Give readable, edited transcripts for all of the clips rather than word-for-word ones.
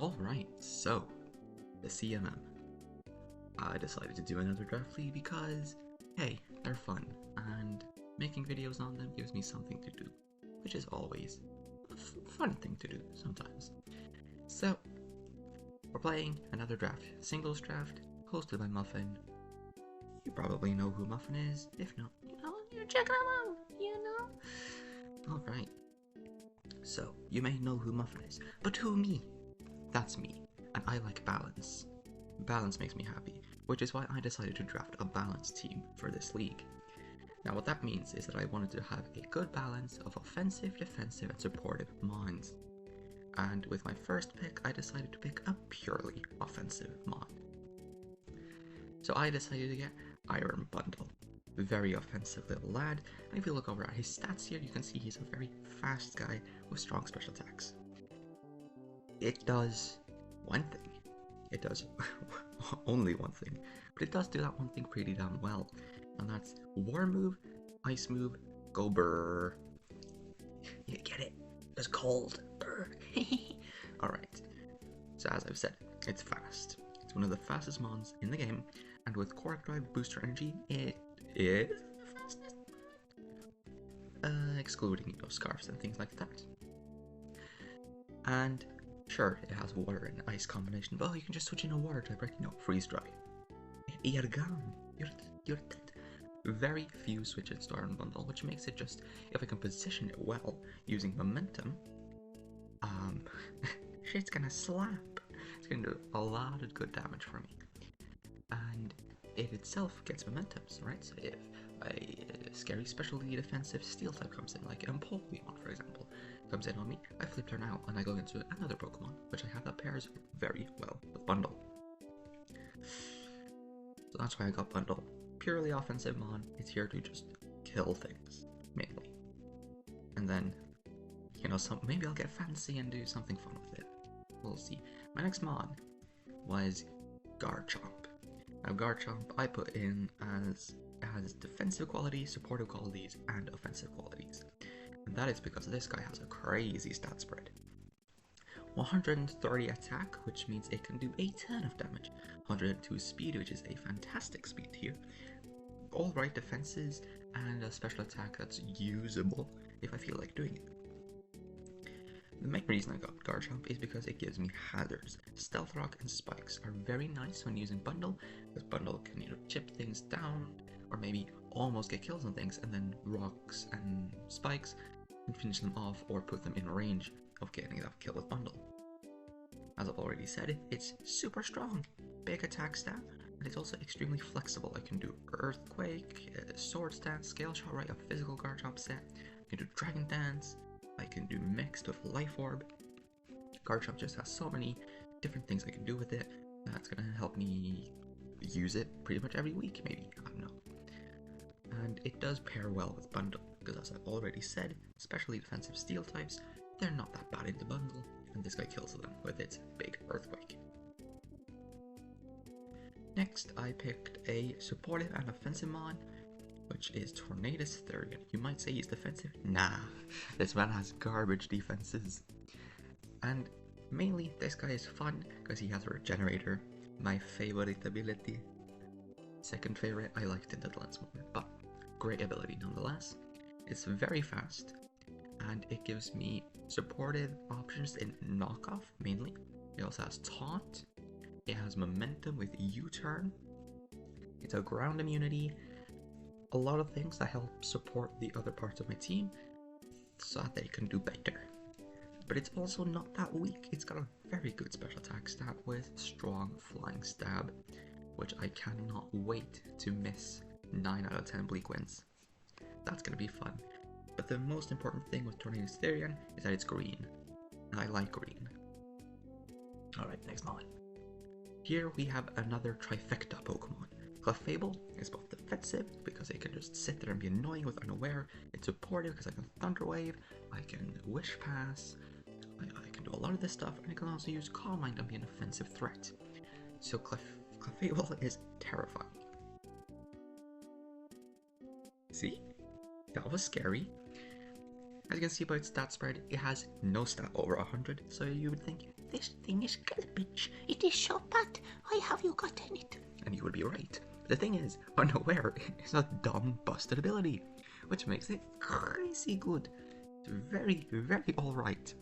Alright, so, the CMM. I decided to do another draft league because, hey, they're fun, and making videos on them gives me something to do, which is always a fun thing to do sometimes. So, we're playing another draft, singles draft, hosted by Muffin. You probably know who Muffin is. If not, you check them out, Alright. So, you may know who Muffin is, but who me? That's me, and I like balance. Balance makes me happy, which is why I decided to draft a balanced team for this league. Now what that means is that I wanted to have a good balance of offensive, defensive, and supportive mons. And with my first pick, I decided to pick a purely offensive mon. So I decided to get Iron Bundle. Very offensive little lad, and if you look over at his stats here, you can see he's a very fast guy with strong special attacks. It does one thing. It does only one thing, but it does do that one thing pretty damn well, and that's war move, ice move, go brrr. You get it? It's cold. Brrr. Alright, so as I've said, it's fast. It's one of the fastest mons in the game, and with Cork Drive Booster Energy, it is the fastest mon. Excluding, scarves and things like that. And sure, it has water and ice combination, but you can just switch in a water type, right? Freeze dry. You're gone. You're dead. Very few switches to Iron Bundle, which makes it just, if I can position it well, using momentum, shit's gonna slap. It's gonna do a lot of good damage for me. And it itself gets momentums, right? So if a scary specialty defensive steel type comes in, like Empoleon, for example, comes in on me, I flip turn out and I go into another Pokemon, which I have that pairs very well with Bundle. So that's why I got Bundle. Purely offensive mon, it's here to just kill things, mainly. And then, maybe I'll get fancy and do something fun with it. We'll see. My next mon was Garchomp. Now Garchomp I put in as it has defensive qualities, supportive qualities, and offensive qualities. And that is because this guy has a crazy stat spread. 130 attack, which means it can do a ton of damage. 102 speed, which is a fantastic speed tier. Alright defenses, and a special attack that's usable if I feel like doing it. The main reason I got Garchomp is because it gives me hazards. Stealth Rock and Spikes are very nice when using Bundle, because Bundle can either chip things down, or maybe almost get kills on things, and then Rocks and Spikes can finish them off or put them in range of getting that kill with Bundle. As I've already said, it's super strong, big attack stat, and it's also extremely flexible. I can do Earthquake, Sword Stance, Scale Shot, right, a physical Garchomp set. I can do Dragon Dance, I can do mixed with Life Orb. Garchomp just has so many different things I can do with it that's gonna help me use it pretty much every week, maybe, I don't know. And it does pair well with Bundle, because as I've already said, especially defensive steel types, they're not that bad in the Bundle, and this guy kills them with its big Earthquake. Next, I picked a supportive and offensive mon, which is Tornadus Therian. You might say he's defensive. Nah, this man has garbage defenses. And mainly, this guy is fun because he has a Regenerator, my favorite ability. Second favorite, I liked Indolence more, but great ability nonetheless. It's very fast, and it gives me supportive options in knockoff mainly. It also has taunt. It has momentum with U-turn. It's a ground immunity. A lot of things that help support the other parts of my team so that they can do better. But it's also not that weak. It's got a very good special attack stat with strong flying stab, which I cannot wait to miss 9 out of 10 bleak wins. That's gonna be fun. But the most important thing with Tornadus Therian is that it's green. And I like green. Alright, next mon. Here we have another trifecta Pokemon. Clefable is both defensive because it can just sit there and be annoying with Unaware. It's supportive because I can Thunder Wave, I can Wish Pass, I can do a lot of this stuff, and I can also use Calm Mind and be an offensive threat. So Clefable is terrifying. See? That was scary. As you can see by its stat spread, it has no stat over 100, so you would think this thing is garbage. It is so bad. Why have you gotten it? And you would be right. The thing is, unaware is a dumb busted ability, which makes it crazy good. It's very, very alright.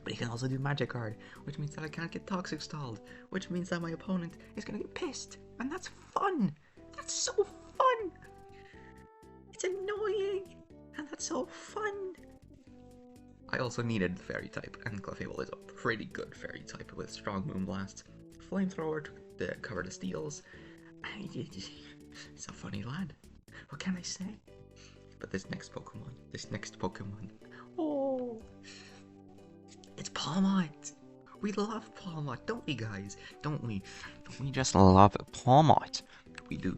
But he can also do Magic Guard, which means that I can't get Toxic stalled, which means that my opponent is gonna get pissed. And that's fun! That's so fun! It's annoying! And that's so fun! I also needed Fairy type, and Clefable is a pretty good Fairy type with strong Moonblast, Flamethrower to cover the steals. It's a funny lad. What can I say? But this next Pokemon, oh, it's Palmite. We love Palmite, don't we, guys? Don't we? Don't we just love Palmite? We do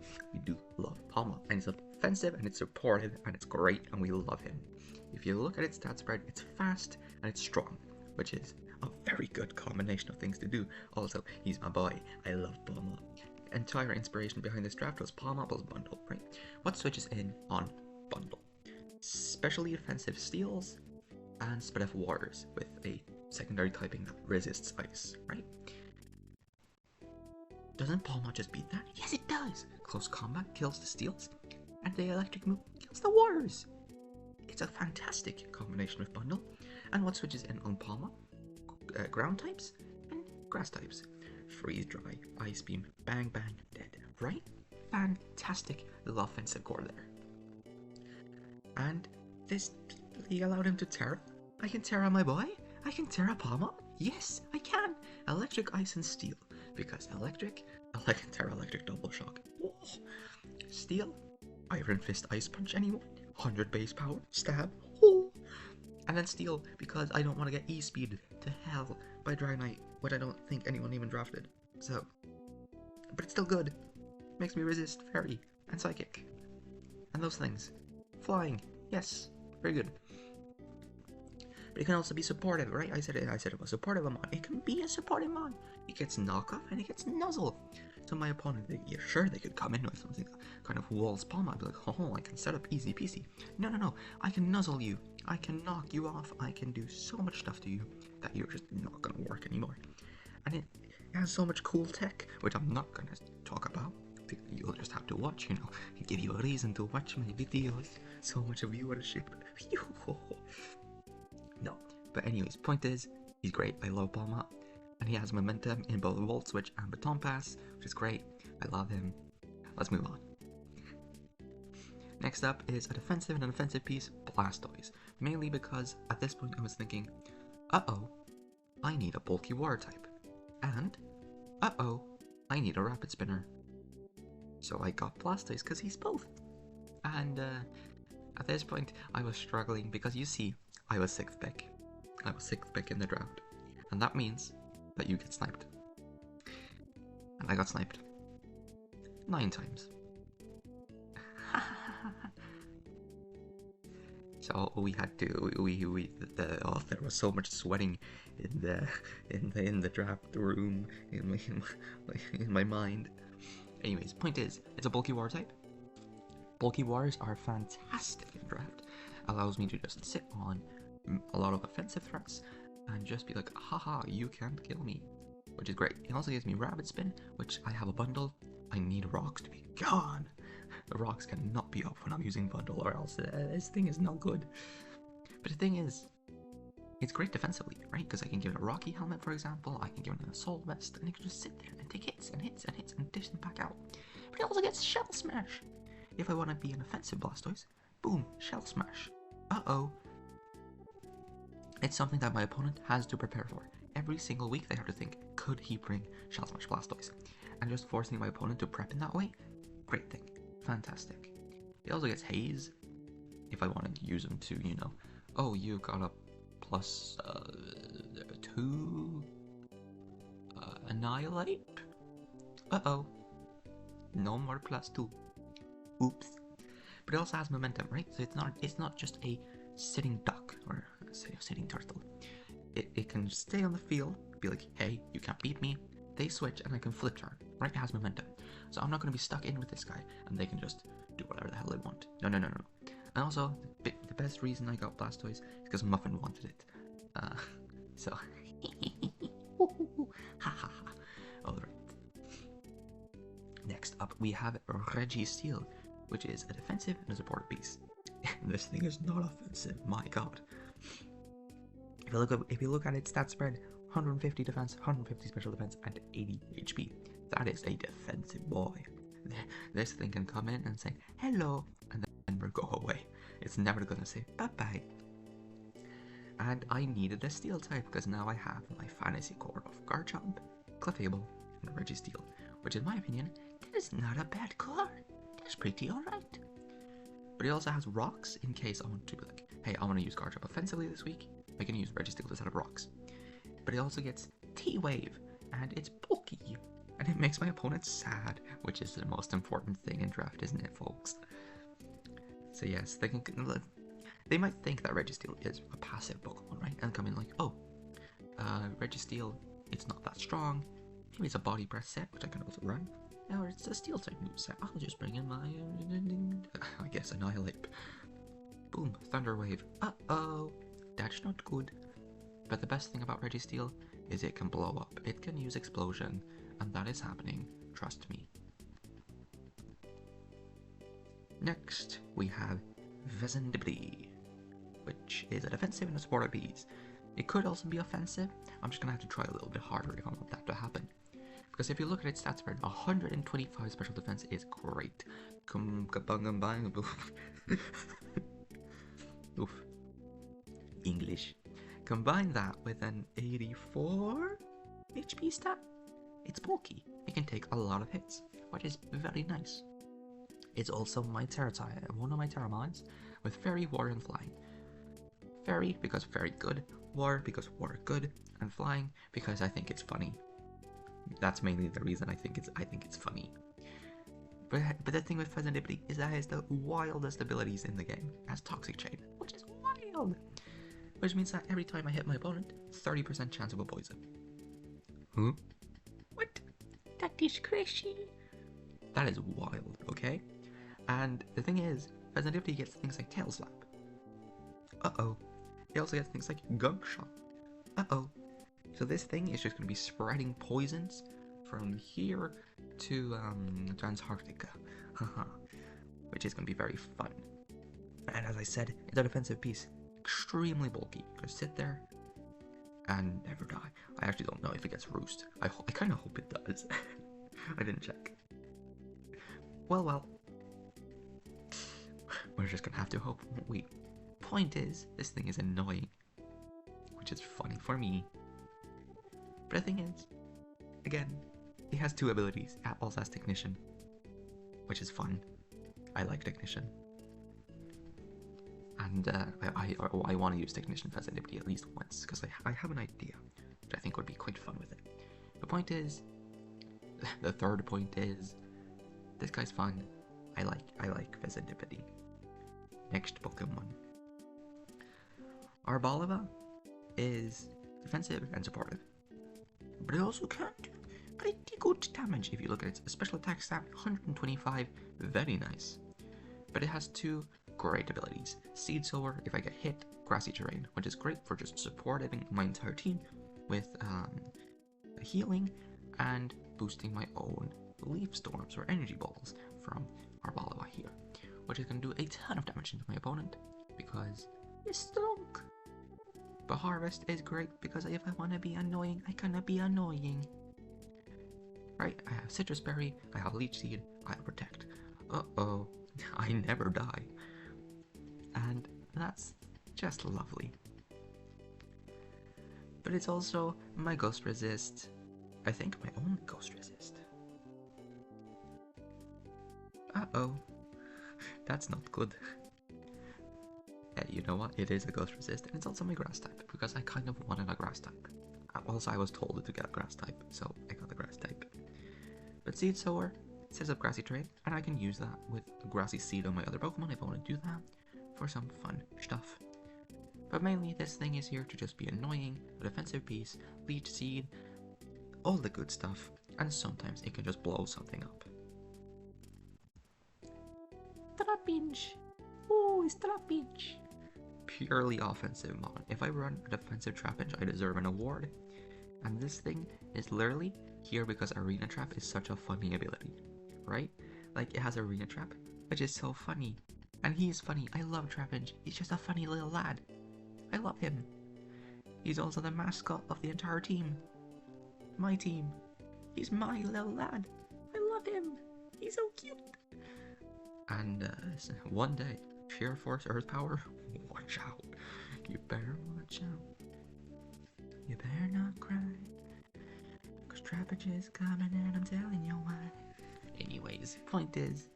love Palmite, and it's offensive, and it's supportive, and it's great, and we love him. If you look at its stat spread, it's fast and it's strong, which is a very good combination of things to do. Also, he's my boy. I love Palmite. Entire inspiration behind this draft was Palmapple's bundle, right? What switches in on bundle? Specially offensive steals and Spidef waters with a secondary typing that resists ice, right? Doesn't Palmite just beat that? Yes, it does! Close combat kills the steals, and the electric move kills the waters! It's a fantastic combination of bundle. And what switches in on Palmite? Ground types and grass types. Freeze dry, ice beam, bang bang, dead. Right? Fantastic little offensive core there. And this league allowed him to Terra. I can Terra my boy. I can Terra Palmite. Yes, I can. Electric, ice, and steel. Because electric, I can Terra electric double shock. Oh. Steel, Iron Fist Ice Punch anyone. 100 base power, stab, oh. And then steel, because I don't want to get E-speed to hell by Dragonite, which I don't think anyone even drafted. So, but it's still good. Makes me resist Fairy and Psychic. And those things. Flying, yes, very good. But it can also be supportive, right? I said it was supportive Mon. It can be a supportive Mon. It gets knockoff and it gets nuzzle. So my opponent, yeah, sure, they could come in with something kind of walls palm. I'd be like, oh, I can set up easy peasy. No, I can nuzzle you. I can knock you off. I can do so much stuff to you that you're just not gonna work anymore. And it has so much cool tech, which I'm not gonna talk about. You'll just have to watch, you know, give you a reason to watch my videos. So much of viewership. No, but anyways, point is, he's great. I love Palmite. And he has momentum in both Volt Switch and Baton Pass, which is great. I love him. Let's move on. Next up is a defensive and an offensive piece, Blastoise. Mainly because at this point I was thinking, uh-oh, I need a bulky water type. And, uh-oh, I need a rapid spinner. So I got Blastoise because he's both. And at this point I was struggling because you see, I was 6th pick. I was 6th pick in the draft. And that means that you get sniped. And I got sniped 9 times. So we had to there was so much sweating in the draft room in my mind. Anyways, point is, it's a bulky war type. Bulky wars are fantastic in draft. Allows me to just sit on a lot of offensive threats and just be like, haha, you can't kill me, which is great. It also gives me Rapid Spin, which I have a bundle. I need rocks to be gone. The rocks cannot be up when I'm using bundle, or else this thing is not good. But the thing is, it's great defensively, right? Because I can give it a Rocky Helmet, for example. I can give it an Assault Vest, and it can just sit there and take hits and hits and hits and dish them back out. But it also gets Shell Smash. If I want to be an offensive Blastoise, boom, Shell Smash. Uh-oh. It's something that my opponent has to prepare for. Every single week they have to think, could he bring Shell Smash Blastoise? And just forcing my opponent to prep in that way, great thing. Fantastic. It also gets Haze, if I wanted to use them to, you know, oh, you got a plus 2 Annihilate? Uh-oh. No more plus 2. Oops. But it also has momentum, right? So it's not just a sitting duck, or a sitting turtle. It can stay on the field, be like, hey, you can't beat me. They switch and I can flip turn, right? It has momentum. So I'm not going to be stuck in with this guy and they can just do whatever the hell they want. No. And also, the best reason I got Blastoise is because Muffin wanted it. So, we have Registeel, which is a defensive and a support piece. This thing is not offensive, my god. If you look at its stat spread, 150 defense, 150 special defense, and 80 HP. That is a defensive boy. This thing can come in and say hello, and then never go away. It's never gonna say bye-bye. And I needed a steel type because now I have my fantasy core of Garchomp, Clefable, and Registeel, which in my opinion, is not a bad core. It's pretty alright. But it also has rocks in case I want to be like, hey, I want to use Garchomp offensively this week. I can use Registeel instead of rocks. But it also gets T-Wave, and it's bulky, and it makes my opponent sad, which is the most important thing in draft, isn't it, folks? So yes, they might think that Registeel is a passive Pokemon, right? And come in like, oh, Registeel, it's not that strong. Maybe it's a body press set, which I can also run. Or it's a steel type move set. I'll just bring in my, I guess, Annihilate. Boom, Thunder Wave. Uh-oh, that's not good. But the best thing about Registeel is it can blow up. It can use Explosion, and that is happening, trust me. Next, we have Vesendibly, which is a defensive and a supportive piece. It could also be offensive. I'm just gonna have to try a little bit harder if I want that to happen. Because if you look at its stat spread, 125 special defense is great. Oof. English. Combine that with an 84 HP stat. It's bulky. It can take a lot of hits, which is very nice. It's also my Terra type, one of my Terra mods, with Fairy, Water, and Flying. Fairy because very good, Water because water good, and Flying because I think it's funny. That's mainly the reason I think it's funny. But the thing with Vesendibly is that it has the wildest abilities in the game. It has Toxic Chain, which is wild. Which means that every time I hit my opponent, 30% chance of a poison. Huh? What? That is crazy. That is wild, okay? And the thing is, Vesendibly gets things like Tail Slap. Uh-oh. It also gets things like Gunk Shot. Uh-oh. So this thing is just going to be spreading poisons from here to Antarctica. Which is going to be very fun. And as I said, it's a defensive piece. Extremely bulky. Just sit there and never die. I actually don't know if it gets Roost. I kind of hope it does. I didn't check. Well. We're just gonna have to hope, won't we? Point is, this thing is annoying. Which is funny for me. But the thing is, again, it has two abilities. It also has Technician. Which is fun. I like Technician. And I want to use Technician Vesendibly at least once, because I have an idea, which I think would be quite fun with it. The point is, the third point is, this guy's fun. I like Vesendibly. Next Pokemon. Arboliva is defensive and supportive, but it also can do pretty good damage if you look at its special attack stat, 125, very nice. But it has two great abilities. Seed Sower if I get hit, Grassy Terrain, which is great for just supporting my entire team with healing and boosting my own Leaf Storms or Energy Balls from Arboliva here, which is going to do a ton of damage into my opponent because it's strong. But Harvest is great because if I want to be annoying, I cannot be annoying. Right, I have Citrus Berry, I have Leech Seed, I have Protect. Uh-oh, I never die. And that's just lovely. But it's also my Ghost Resist. I think my only Ghost Resist. Uh-oh. That's not good. You know what? It is a Ghost Resist, and it's also my Grass type, because I kind of wanted a Grass type. Also, I was told to get a Grass type, so I got the Grass type. But Seed Sower sets up Grassy Terrain, and I can use that with Grassy Seed on my other Pokemon if I want to do that for some fun stuff. But mainly, this thing is here to just be annoying, a defensive piece, Leech Seed, all the good stuff, and sometimes it can just blow something up. Trapinch! Oh, it's Trapinch! Purely offensive mon. If I run a defensive Trapinch, I deserve an award. And this thing is literally here because Arena Trap is such a funny ability, right? Like, it has arena trap, which is so funny. And he's funny. I love Trapinch. He's just a funny little lad. I love him. He's also the mascot of the entire team. My team. He's my little lad. I love him. He's so cute. And one day, Sheer Force Earth Power, watch out. You better watch out. You better not cry. Cause Trapinch is coming and I'm telling you why. Anyways, point is,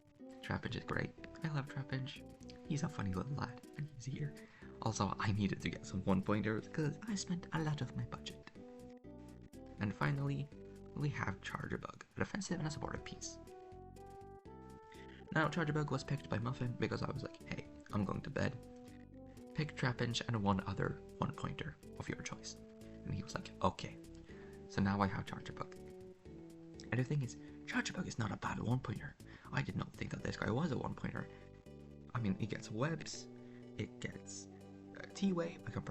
Trapinch is great. I love Trapinch. He's a funny little lad, and he's here. Also, I needed to get some 1-pointers because I spent a lot of my budget. And finally, we have Chargerbug, a defensive and a supportive piece. Now, Chargerbug was picked by Muffin because I was like, hey, I'm going to bed. Pick Trapinch and one other 1-pointer of your choice. And he was like, okay. So now I have Chargerbug. And the thing is, Chargerbug is not a bad 1-pointer. I did not think that this guy was a 1-pointer. I mean, it gets webs, it gets T-Wave, I can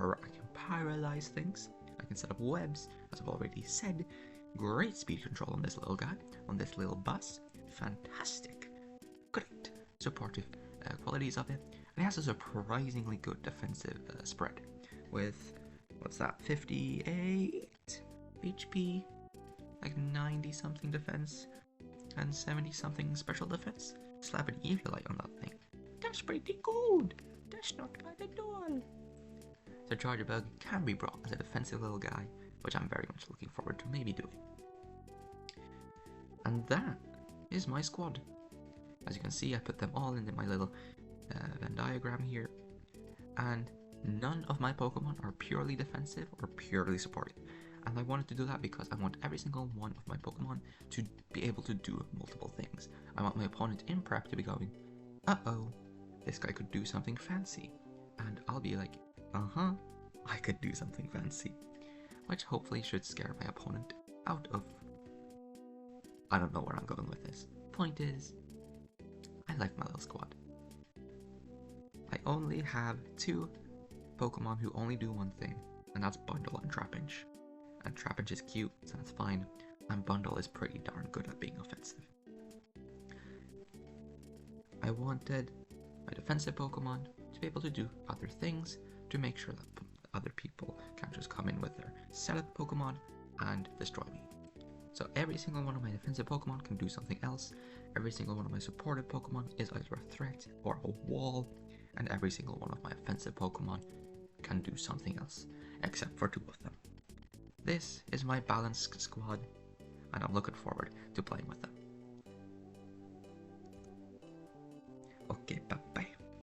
paralyze things, I can set up webs, as I've already said. Great speed control on this little guy, on this little bus. Fantastic. Great supportive qualities of it. And it has a surprisingly good defensive spread. With, what's that, 58 HP, like 90 something defense, and 70 something special defense. Slap an evil light on that thing. That's pretty good. That's not bad at all. So Chargerbug can be brought as a defensive little guy, which I'm very much looking forward to maybe doing. And that is my squad. As you can see, I put them all into my little Venn diagram here. And none of my Pokemon are purely defensive or purely supportive. And I wanted to do that because I want every single one of my Pokemon to be able to do multiple things. I want my opponent in prep to be going, uh-oh, this guy could do something fancy. And I'll be like, uh-huh, I could do something fancy. Which hopefully should scare my opponent out of... I don't know where I'm going with this. Point is, I like my little squad. I only have 2 Pokemon who only do one thing, and that's Bundle and Trapinch. And Trapinch is cute, so that's fine, and Bundle is pretty darn good at being offensive. I wanted my defensive Pokemon to be able to do other things to make sure that other people can't just come in with their setup Pokemon and destroy me. So every single one of my defensive Pokemon can do something else, every single one of my supportive Pokemon is either a threat or a wall, and every single one of my offensive Pokemon can do something else, except for 2 of them. This is my balanced squad, and I'm looking forward to playing with them.